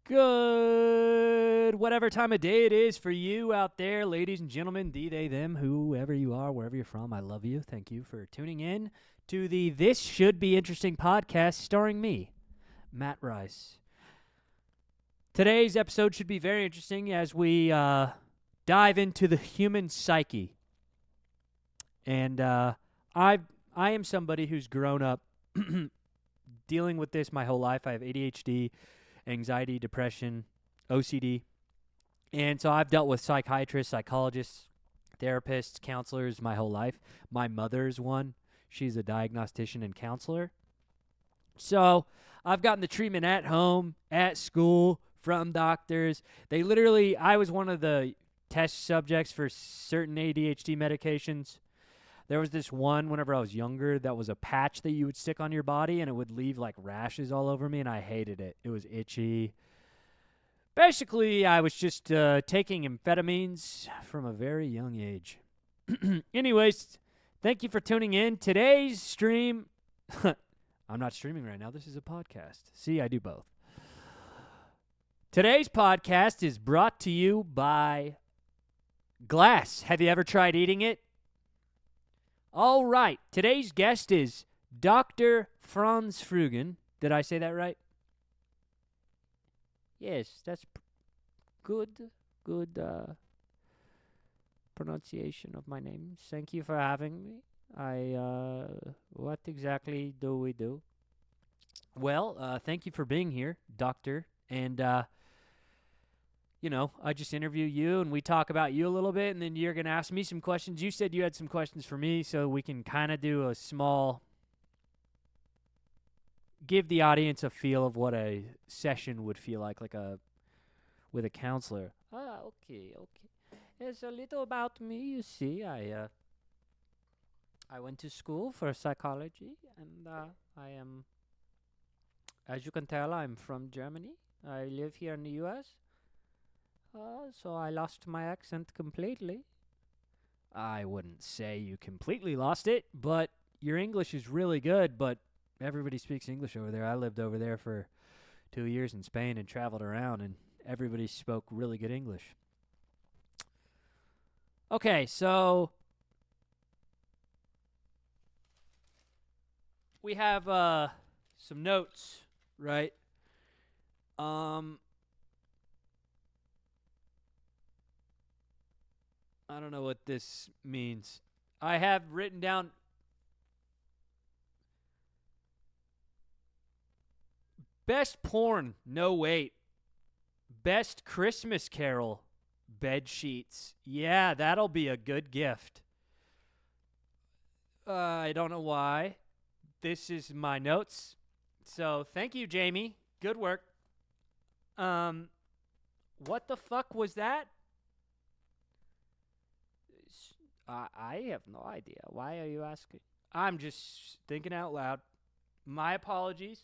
Good, whatever time of day it is for you out there, ladies and gentlemen, they, them, whoever you are, wherever you're from, I love you. Thank you for tuning in to the This Should Be Interesting podcast starring me, Matt Rice. Today's episode should be very interesting as we dive into the human psyche. And I am somebody who's grown up dealing with this my whole life. I have ADHD, anxiety, depression, OCD. And so I've dealt with psychiatrists, psychologists, therapists, counselors my whole life. My mother's one. She's a diagnostician and counselor. So I've gotten the treatment at home, at school, from doctors. I was one of the test subjects for certain ADHD medications. There was this one whenever I was younger that was a patch that you would stick on your body, and it would leave like rashes all over me, and I hated it. It was itchy. Basically, I was just taking amphetamines from a very young age. Anyways, thank you for tuning in. Today's stream, I'm not streaming right now. This is a podcast. See, I do both. Today's podcast is brought to you by glass. Have you ever tried eating it? All right, today's guest is Dr. Franz Frugen. Did I say that right? Yes, that's good pronunciation of my name. Thank you for having me. What exactly do we do? Well, thank you for being here, doctor. And, I just interview you and we talk about you a little bit, and then you're going to ask me some questions. You said you had some questions for me, so we can kind of do a small, give the audience a feel of what a session would feel like with a counselor. Okay. It's a little about me, you see. I went to school for psychology, and I am, as you can tell, I'm from Germany. I live here in the U.S., so I lost my accent completely. I wouldn't say you completely lost it, but your English is really good, but everybody speaks English over there. I lived over there for 2 years in Spain and traveled around, and everybody spoke really good English. Okay, so we have some notes, right? I don't know what this means. I have written down best porn, no wait. Best Christmas Carol, bed sheets. Yeah, that'll be a good gift. I don't know why. This is my notes. So thank you, Jamie. Good work. What the fuck was that? I have no idea. Why are you asking? I'm just thinking out loud. My apologies.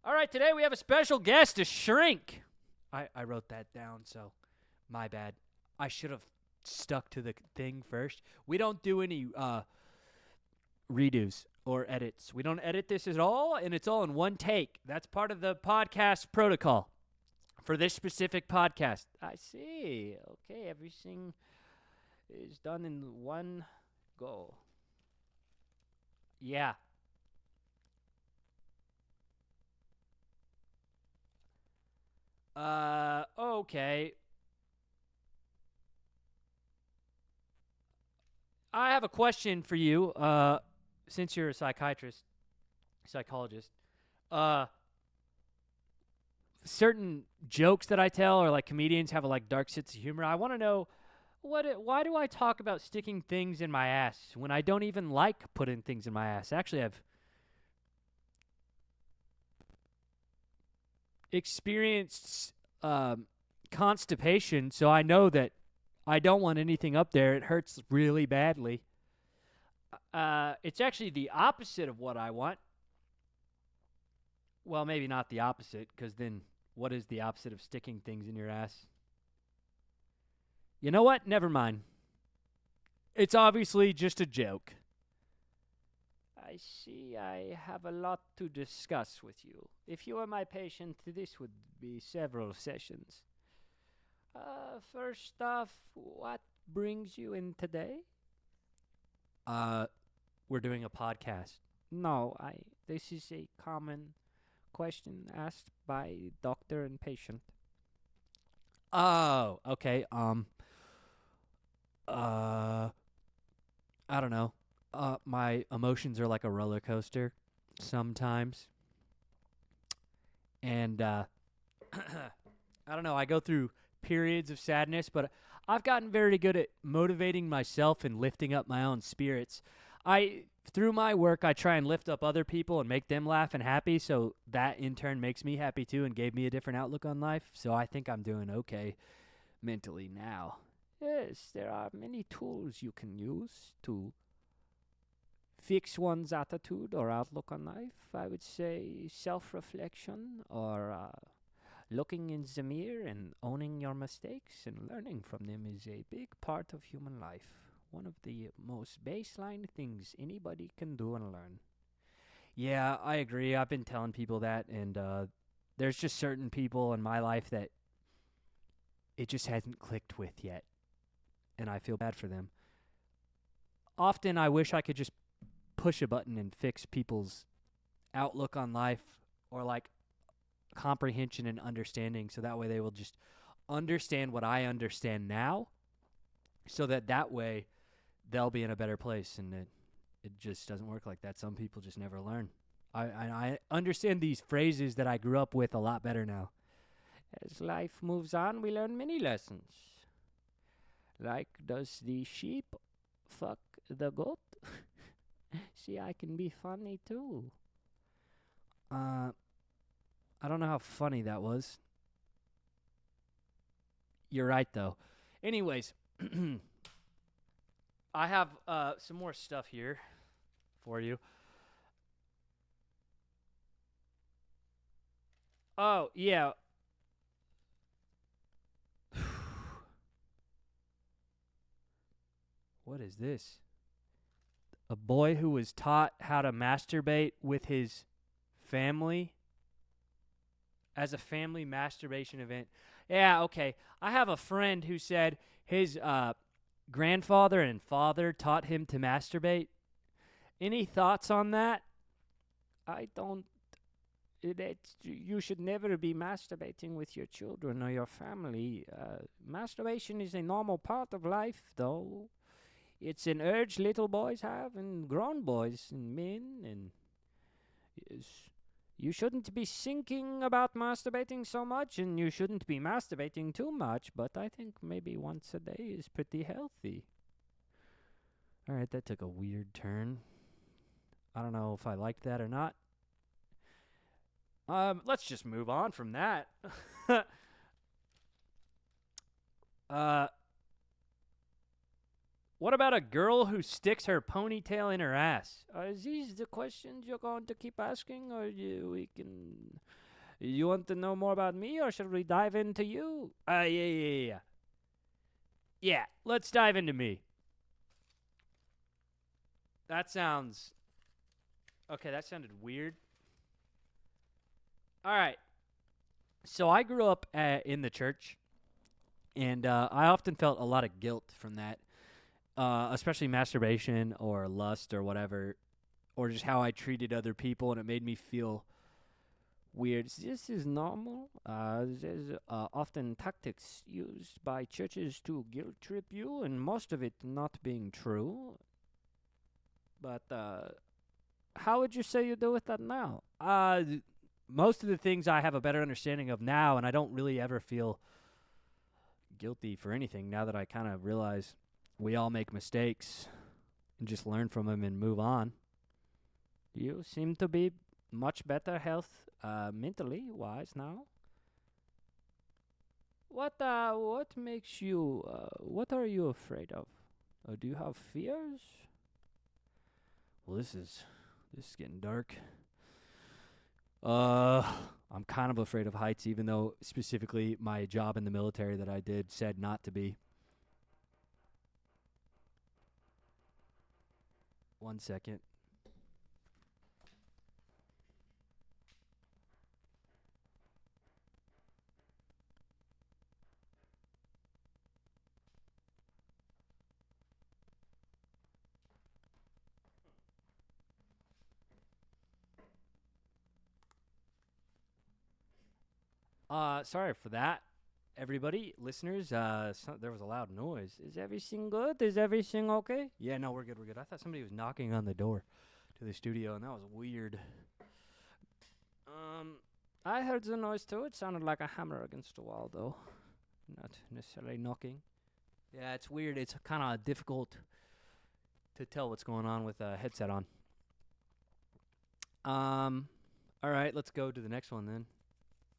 All right, today we have a special guest, a shrink. I wrote that down, so my bad. I should have stuck to the thing first. We don't do any redos or edits. We don't edit this at all, and it's all in one take. That's part of the podcast protocol for this specific podcast. I see. Okay, everything is done in one go. Yeah. Okay. I have a question for you, since you're a psychologist. Certain jokes that I tell, or like comedians have a like dark sense of humor. I want to know, why do I talk about sticking things in my ass when I don't even like putting things in my ass? Actually, I've experienced constipation, so I know that I don't want anything up there. It hurts really badly. It's actually the opposite of what I want. Well, maybe not the opposite, because then what is the opposite of sticking things in your ass? You know what? Never mind. It's obviously just a joke. I see I have a lot to discuss with you. If you are my patient, this would be several sessions. First off, what brings you in today? Uh, we're doing a podcast. No, this is a common question asked by doctor and patient. Oh, okay. Uh, I don't know. My emotions are like a roller coaster sometimes. And I don't know, I go through periods of sadness, but I've gotten very good at motivating myself and lifting up my own spirits. Through my work, I try and lift up other people and make them laugh and happy, so that in turn makes me happy too and gave me a different outlook on life. So I think I'm doing okay mentally now. Yes, there are many tools you can use to fix one's attitude or outlook on life. I would say self-reflection or looking in the mirror and owning your mistakes and learning from them is a big part of human life. One of the most baseline things anybody can do and learn. Yeah, I agree. I've been telling people that, and there's just certain people in my life that it just hasn't clicked with yet, and I feel bad for them. Often I wish I could just push a button and fix people's outlook on life or like comprehension and understanding, so that way they will just understand what I understand now, so that way they'll be in a better place. And it just doesn't work like that. Some people just never learn. I understand these phrases that I grew up with a lot better now. As life moves on, we learn many lessons. Like, does the sheep fuck the goat? See, I can be funny too. I don't know how funny that was. You're right, though. Anyways, I have some more stuff here for you. Oh, yeah. What is this? A boy who was taught how to masturbate with his family as a family masturbation event. Yeah, okay. I have a friend who said his grandfather and father taught him to masturbate. Any thoughts on that? I don't. You should never be masturbating with your children or your family. Masturbation is a normal part of life, though. It's an urge little boys have and grown boys and men, and you shouldn't be thinking about masturbating so much, and you shouldn't be masturbating too much, but I think maybe once a day is pretty healthy. All right, that took a weird turn. I don't know if I liked that or not. Let's just move on from that. What about a girl who sticks her ponytail in her ass? Are these the questions you're going to keep asking, or you want to know more about me, or should we dive into you? Yeah. Yeah, let's dive into me. That sounded weird. All right. So I grew up in the church, and I often felt a lot of guilt from that, especially masturbation or lust or whatever, or just how I treated other people, and it made me feel weird. This is normal. There's often tactics used by churches to guilt trip you, and most of it not being true. But how would you say you do with that now? Most of the things I have a better understanding of now, and I don't really ever feel guilty for anything now that I kind of realize we all make mistakes and just learn from them and move on. You seem to be much better health mentally wise now. What makes you what are you afraid of? Do you have fears? Well, this is getting dark. I'm kind of afraid of heights, even though specifically my job in the military that I did said not to be. 1 second. Sorry for that, everybody, listeners. There was a loud noise. Is everything good? Is everything okay? Yeah, no, we're good. We're good. I thought somebody was knocking on the door to the studio, and that was weird. Um, I heard the noise too. It sounded like a hammer against the wall, though, not necessarily knocking. Yeah, it's weird. It's kind of difficult to tell what's going on with a headset on. All right, let's go to the next one then.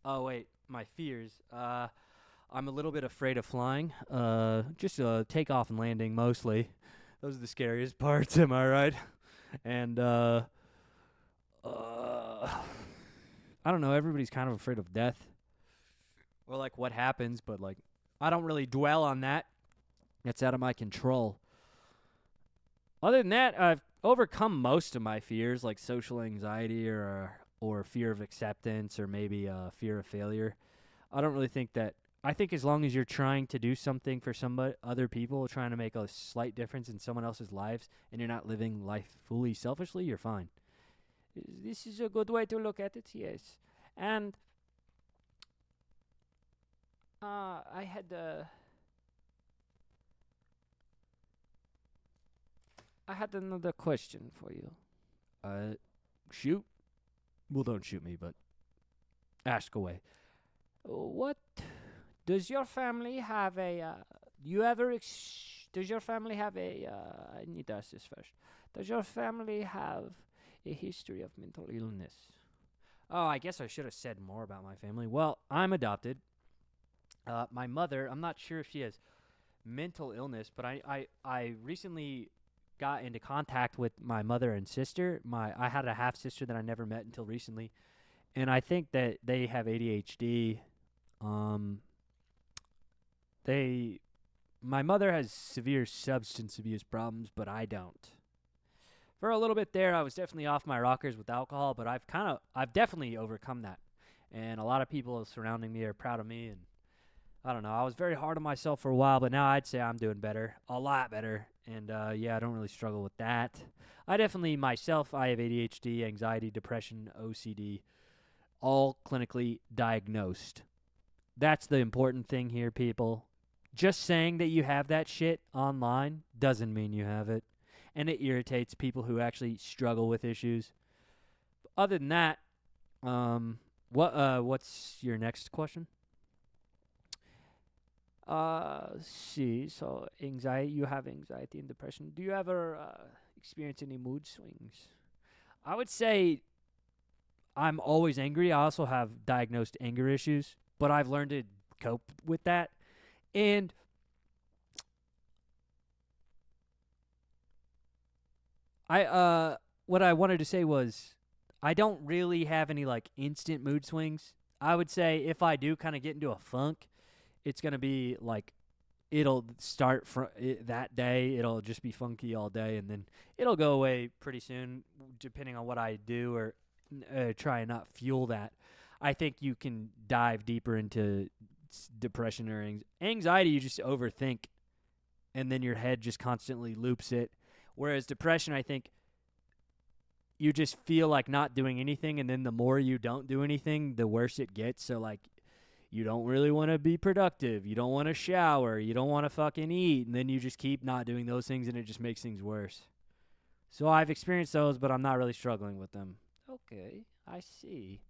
Oh wait, my fears. I'm a little bit afraid of flying. Just takeoff and landing mostly. Those are the scariest parts. Am I right? And uh, I don't know. Everybody's kind of afraid of death or like what happens, but like I don't really dwell on that. It's out of my control. Other than that, I've overcome most of my fears, like social anxiety or fear of acceptance or maybe fear of failure. I don't really think that. I think as long as you're trying to do something for somebody, other people, trying to make a slight difference in someone else's lives, and you're not living life fully selfishly, you're fine. This is a good way to look at it, yes. And I had another question for you. Shoot. Well, don't shoot me, but ask away. What does your family have a? You ever? Does your family have a? I need to ask this first. Does your family have a history of mental illness? Oh, I guess I should have said more about my family. Well, I'm adopted. My mother, I'm not sure if she has mental illness, but I recently got into contact with my mother and sister. I had a half sister that I never met until recently, and I think that they have ADHD. Um, they, my mother has severe substance abuse problems, but I don't. For a little bit there, I was definitely off my rockers with alcohol, but I've definitely overcome that, and a lot of people surrounding me are proud of me, and I don't know. I was very hard on myself for a while, but now I'd say I'm doing better, a lot better. And yeah, I don't really struggle with that. I definitely, myself, I have ADHD, anxiety, depression, OCD, all clinically diagnosed. That's the important thing here, people. Just saying that you have that shit online doesn't mean you have it. And it irritates people who actually struggle with issues. Other than that, what's your next question? See, so anxiety, you have anxiety and depression. Do you ever experience any mood swings? I would say I'm always angry. I also have diagnosed anger issues, but I've learned to cope with that. And what I wanted to say was I don't really have any like instant mood swings. I would say if I do kind of get into a funk, it's going to be like it'll start from that day. It'll just be funky all day, and then it'll go away pretty soon, depending on what I do or try and not fuel that. I think you can dive deeper into depression or anxiety. You just overthink, and then your head just constantly loops it. Whereas depression, I think you just feel like not doing anything, and then the more you don't do anything, the worse it gets. So like you don't really want to be productive. You don't want to shower. You don't want to fucking eat. And then you just keep not doing those things, and it just makes things worse. So I've experienced those, but I'm not really struggling with them. Okay, I see.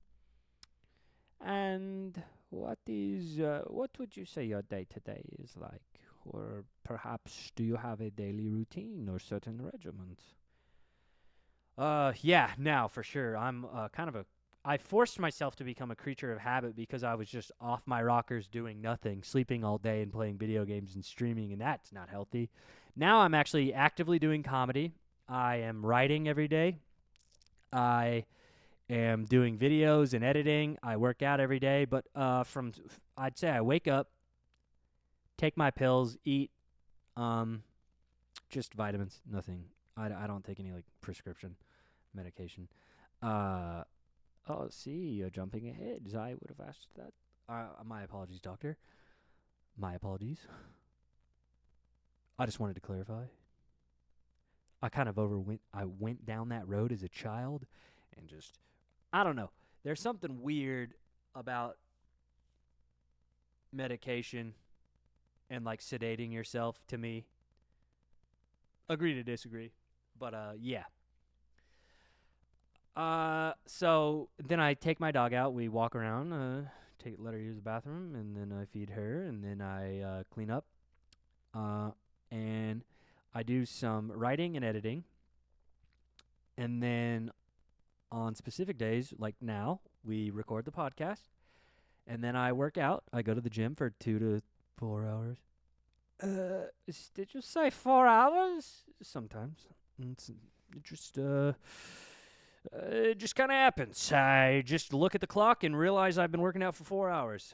And what would you say your day-to-day is like? Or perhaps do you have a daily routine or certain regiment? Yeah, now for sure. I'm I forced myself to become a creature of habit because I was just off my rockers doing nothing, sleeping all day and playing video games and streaming, and that's not healthy. Now I'm actually actively doing comedy. I am writing every day. I am doing videos and editing. I work out every day, but I'd say I wake up, take my pills, eat just vitamins, nothing. I don't take any like prescription medication. Uh Oh, see, you're jumping ahead. I would have asked that. My apologies, doctor. My apologies. I just wanted to clarify. I went down that road as a child and just, I don't know. There's something weird about medication and like sedating yourself to me. Agree to disagree. But yeah. So then I take my dog out. We walk around, let her use the bathroom, and then I feed her, and then I clean up. And I do some writing and editing. And then on specific days, like now, we record the podcast. And then I work out. I go to the gym for 2 to 4 hours. Did you say 4 hours? Sometimes. It just kind of happens. I just look at the clock and realize I've been working out for 4 hours.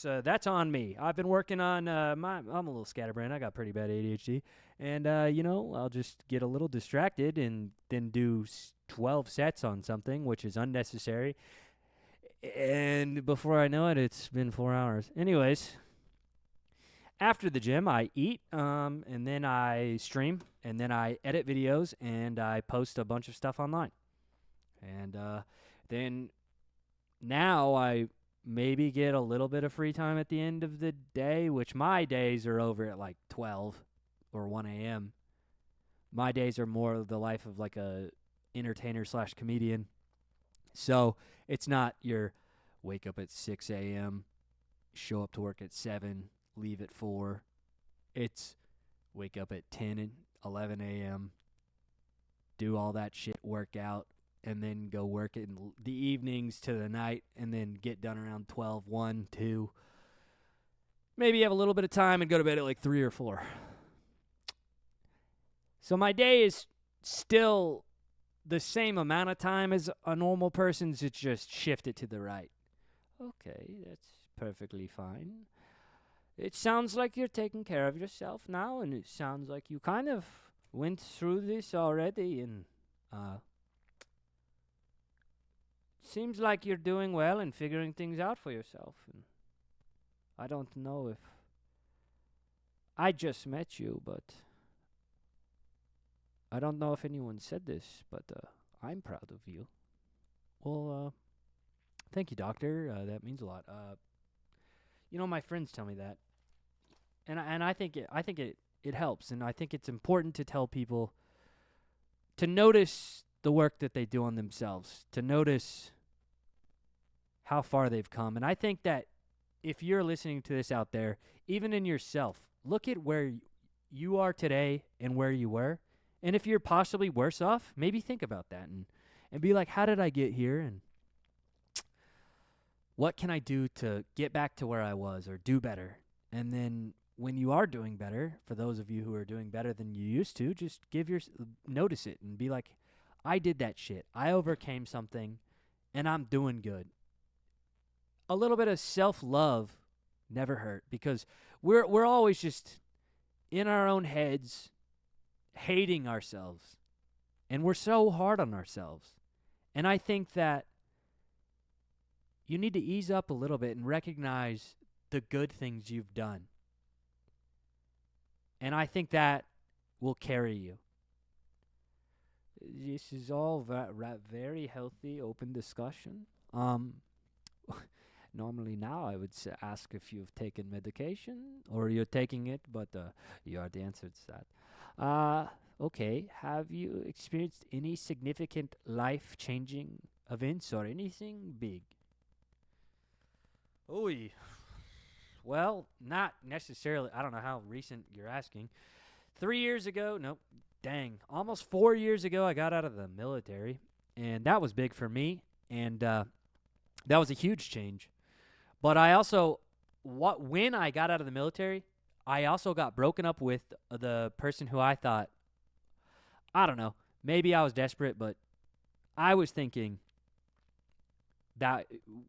That's on me. I've been working on I'm a little scatterbrained. I got pretty bad ADHD, and I'll just get a little distracted and then do 12 sets on something, which is unnecessary. And before I know it, it's been 4 hours. Anyways, after the gym, I eat, and then I stream, and then I edit videos, and I post a bunch of stuff online. And then now I maybe get a little bit of free time at the end of the day, which my days are over at like 12 or 1 a.m. My days are more of the life of like a entertainer / comedian. So it's not your wake up at 6 a.m., show up to work at 7, leave at 4. It's wake up at 10 and 11 a.m., do all that shit, work out, and then go work in the evenings to the night, and then get done around 12, 1, 2. Maybe have a little bit of time and go to bed at like 3 or 4. So my day is still the same amount of time as a normal person's. It's just shifted to the right. Okay, that's perfectly fine. It sounds like you're taking care of yourself now, and it sounds like you kind of went through this already, and seems like you're doing well and figuring things out for yourself. And I don't know if I just met you, but I don't know if anyone said this, but I'm proud of you. Well, thank you, doctor. That means a lot. My friends tell me that, and I think it helps, and I think it's important to tell people to notice the work that they do on themselves, to notice how far they've come. And I think that if you're listening to this out there, even in yourself, look at where you are today and where you were. And if you're possibly worse off, maybe think about that and be like, how did I get here? And what can I do to get back to where I was or do better? And then when you are doing better, for those of you who are doing better than you used to, just notice it and be like, I did that shit. I overcame something, and I'm doing good. A little bit of self-love never hurt, because we're always just in our own heads hating ourselves, and we're so hard on ourselves. And I think that you need to ease up a little bit and recognize the good things you've done. And I think that will carry you. This is all very healthy, open discussion. Normally now I would ask if you've taken medication or you're taking it, but you already answered that. Okay, have you experienced any significant life-changing events or anything big? Oy. Well, not necessarily. I don't know how recent you're asking. 3 years ago, nope, dang, almost 4 years ago, I got out of the military, and that was big for me, and that was a huge change. But I also, when I got out of the military, I also got broken up with the person who I thought, I don't know, maybe I was desperate, but I was thinking that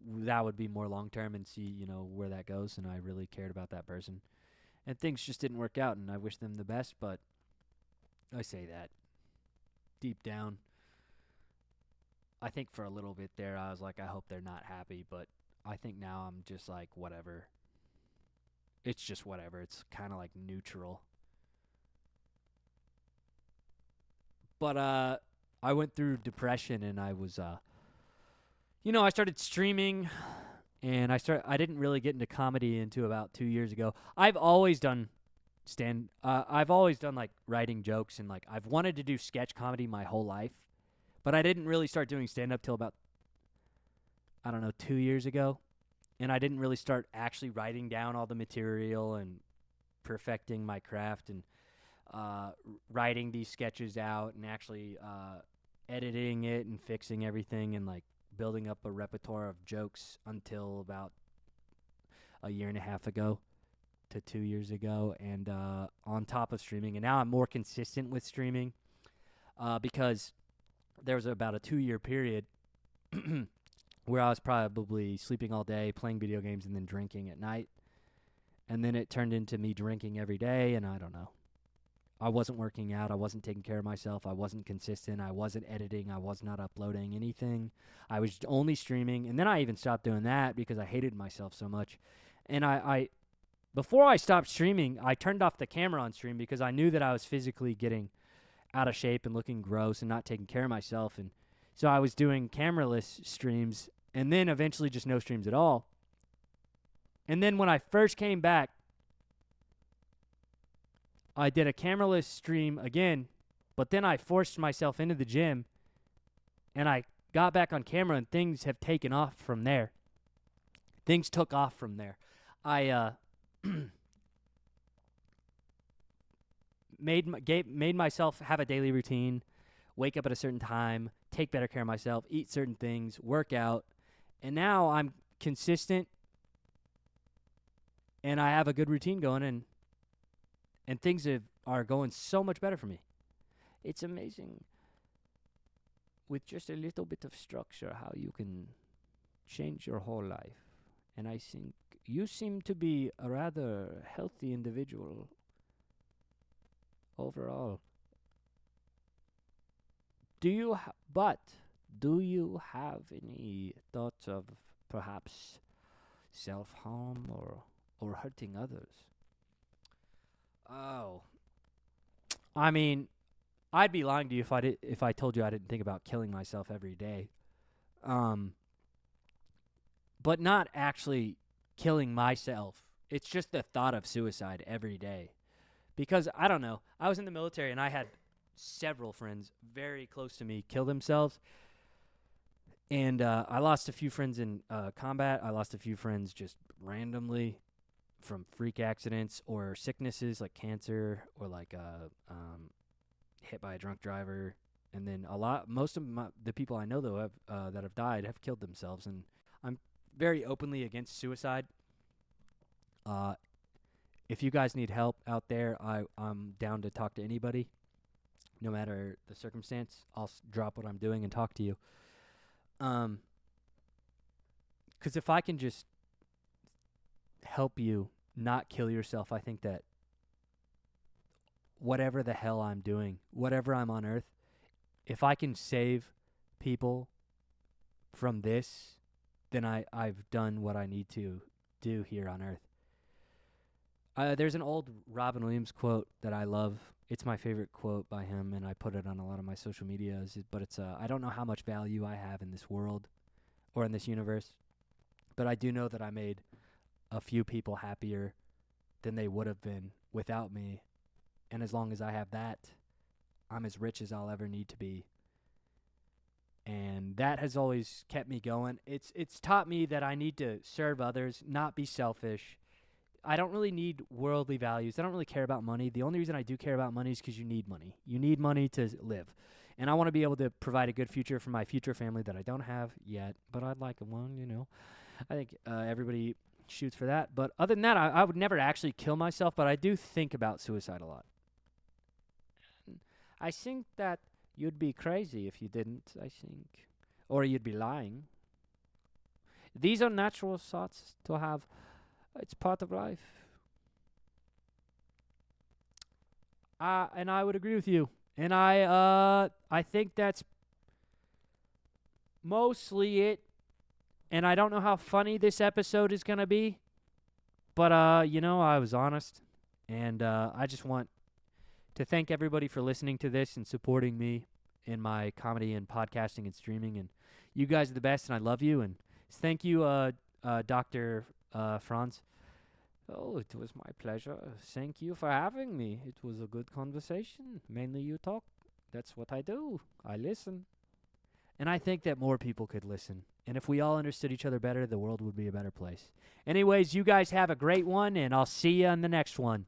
would be more long-term and see, where that goes, and I really cared about that person. And things just didn't work out, and I wish them the best, but I say that deep down. I think for a little bit there, I was like, I hope they're not happy, but I think now I'm just like, whatever. It's just whatever. It's kind of like neutral. But I went through depression, and I was, I started streaming, And I didn't really get into comedy until about 2 years ago. I've always done I've always done like writing jokes, and like I've wanted to do sketch comedy my whole life, but I didn't really start doing stand up till about, I don't know, 2 years ago. And I didn't really start actually writing down all the material and perfecting my craft and writing these sketches out and actually editing it and fixing everything and like building up a repertoire of jokes until about a year and a half ago to 2 years ago, and on top of streaming. And now I'm more consistent with streaming because there was about a 2-year period where I was probably sleeping all day, playing video games, and then drinking at night. And then it turned into me drinking every day, and I don't know. I wasn't working out. I wasn't taking care of myself. I wasn't consistent. I wasn't editing. I was not uploading anything. I was only streaming. And then I even stopped doing that because I hated myself so much. And I before I stopped streaming, I turned off the camera on stream because I knew that I was physically getting out of shape and looking gross and not taking care of myself. And so I was doing cameraless streams and then eventually just no streams at all. And then when I first came back, I did a cameraless stream again, but then I forced myself into the gym and I got back on camera, and things have taken off from there. Things took off from there. I made myself have a daily routine, wake up at a certain time, take better care of myself, eat certain things, work out, and now I'm consistent and I have a good routine going, and things are going so much better for me. It's amazing with just a little bit of structure how you can change your whole life. And I think you seem to be a rather healthy individual overall. Do you have any thoughts of perhaps self-harm or hurting others? Oh, I mean, I'd be lying to you if I told you I didn't think about killing myself every day. But not actually killing myself. It's just the thought of suicide every day. Because, I don't know, I was in the military and I had several friends very close to me kill themselves. And I lost a few friends in combat. I lost a few friends just randomly from freak accidents or sicknesses like cancer or like hit by a drunk driver. And then most of the people I know though that have died have killed themselves. And I'm very openly against suicide. If you guys need help out there, I'm down to talk to anybody, no matter the circumstance. I'll drop what I'm doing and talk to you. 'Cause if I can just help you not kill yourself, I think that whatever the hell I'm doing, whatever I'm on earth, if I can save people from this, then I've done what I need to do here on earth. There's an old Robin Williams quote that I love. It's my favorite quote by him, and I put it on a lot of my social medias. But it's I don't know how much value I have in this world or in this universe, but I do know that I made a few people happier than they would have been without me. And as long as I have that, I'm as rich as I'll ever need to be. And that has always kept me going. It's taught me that I need to serve others, not be selfish. I don't really need worldly values. I don't really care about money. The only reason I do care about money is because you need money. You need money to live. And I want to be able to provide a good future for my future family that I don't have yet, but I'd like one, you know. I think everybody shoots for that. But other than that, I would never actually kill myself, but I do think about suicide a lot. I think that you'd be crazy if you didn't, I think. Or you'd be lying. These are natural thoughts to have. It's part of life. And I would agree with you. And I think that's mostly it. And I don't know how funny this episode is going to be. But, I was honest. And I just want to thank everybody for listening to this and supporting me in my comedy and podcasting and streaming. And you guys are the best, and I love you. And thank you, Dr. Franz. Oh, it was my pleasure. Thank you for having me. It was a good conversation. Mainly you talk. That's what I do. I listen. And I think that more people could listen. And if we all understood each other better, the world would be a better place. Anyways, you guys have a great one, and I'll see you on the next one.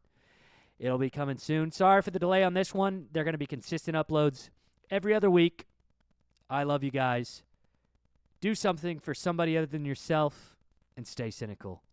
It'll be coming soon. Sorry for the delay on this one. They're going to be consistent uploads every other week. I love you guys. Do something for somebody other than yourself, and stay cynical.